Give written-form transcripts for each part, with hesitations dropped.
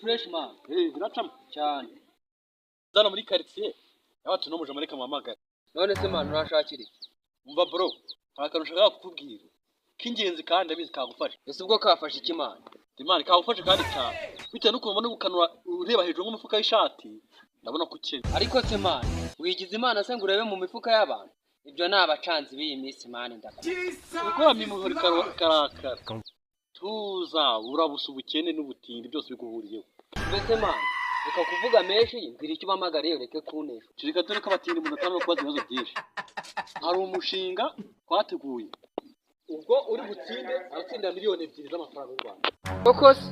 fresh man. Biracamo Cyane. zana muri quartier y'abatu no muje muri kamamagara. None se man urashakira iki? Umva bro, harakantu ushaka kukubwira. Kingenzi kandi abizi kagufasha. Ese ubwo kafashe iki man? Imana kagufasha kandi cyane. Bitewe nuko ubona gukanura ureba hejuru nk'umufuka w'ishati. Ndabona ko ukene. Ariko se man, wigize Imana se ngo urebe mu mifuka y'abantu? Ibyo ni abacanzi b'iyi minsi man ndakora. Ukora mimuhori karakara. Tuza urabusa ubukene n'ubutindi byose biguhuriyeho. Mbese man, reka kuvuga menshi mbwira icyo bamagariye ureke kunesha. Shirika dore ko abatindi mu natano kubaza ibibazo byinshi. Hari umushinga twateguye. Ubwo uri butsinde aratsinda miliyoni 2 z'amafaranga y'u Rwanda. Koko se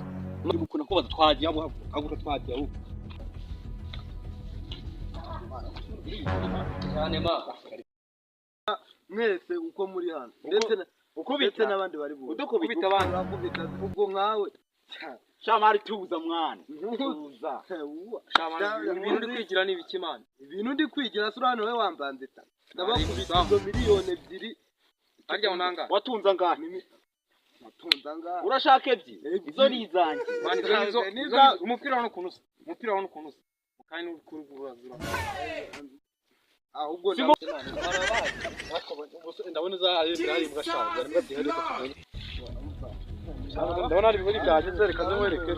Muri gukuna ko batwagiye abo agura twagiye abo. cyane man. Mwese uko muri hano ndetse n'abandi bari buze Udukubita abandi bakubita ubwo nkawe shamari tuza mwana. Tuza. Ibintu uri kwigira ni ibiki man? ibintu ndi kwigira sura hano we wambanze ta ndabakubita izo miliyoni 2 Harya unanga. Watunza ngahe? natunza ngaha Urashaka ebyiri? Izo ni izanjye. Man umupira wano kunusa. Umupira wano kunusa. Kandi n'ukurugura. ahubwo Ndabona za ari mbwashaje ari mbwatihari ko tumenye. Ndabona ari bihuri byaje reka zimwereke.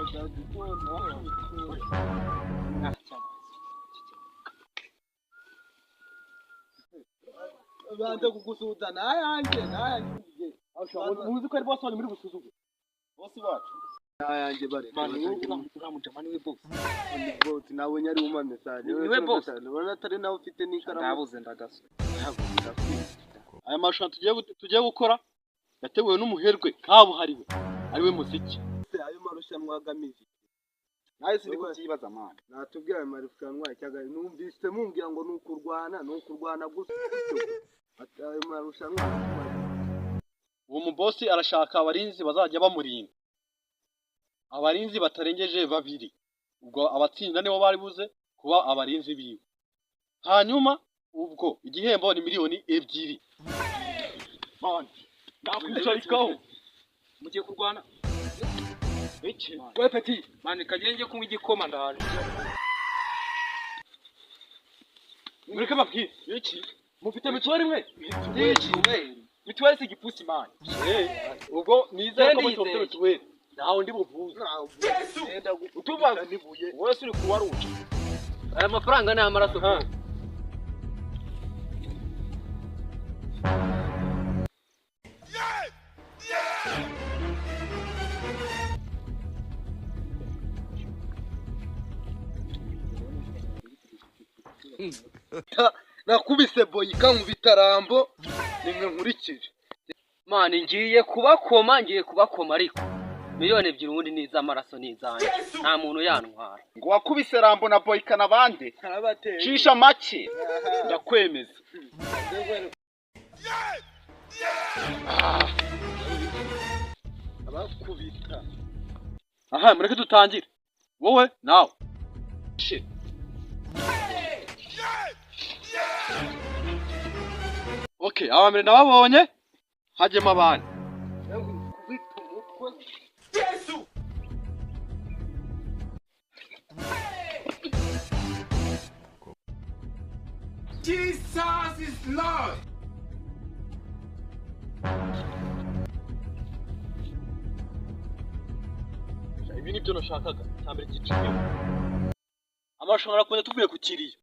bande kugusuda nayanjye Muzi ko ari boss wari muri busuzugu. Boss bacu. nayanjye bare Uramujamani we boss. boss nawe nyari uma message Niwe boss. ubona atari nawe ufite n'ikaramu Ndabuze ndagaso. Aya mashusho tugiye gukora yateguwe n'umuherwe kabuhariwe ariwe muziki. ayo marushanwa agamije Naye sindi kubyibaza man. natubwira ayo marushanwa cyaga numvise mumbwira ngo nukurwana gusa ayo marushanwa Uwo mubosi arashaka abarinzi bazajya bamurinda. Abarinzi batarengeje 2. Ubwo abatsinda nibo bari buze kuba abarinzi biwe. Hanyuma ubwo igihembo ni miliyoni 2. Man, nakwicarikaho. Mugiye kurwana? Iki? We petit. Man kagenge kunywa igikoma ndaje. Mureke babwire. Iki? Mufite mituweli mwe? Mituweli si gipusi man. Ubwo nizeye ko mufite mituweli. Naho ndi buvuze. utubaza nibuye Wese uri kuwaruca. Aya mafaranga ni amaraso. nakubise boyika mu bitarambo nimwe nkurikije Man ngiye kubakoma ariko miliyoni 2 ubundi ni iz'amaraso ni izanjye. Nta muntu yantwara. Ngo wakubise Rambo na Boyka nabande. karabateye Cisha make. Ndakwemeza. abakubita Aha, mureke dutangire. Wowe nawe. Shit. Okay, abamere nababonye. Hajyemo abandi. kubita umutwe Jesus is Lord. Ibi nibyo nashakaga. Tambere giciye. Amashanyarazi arakunze tuvuye ku kiriyo.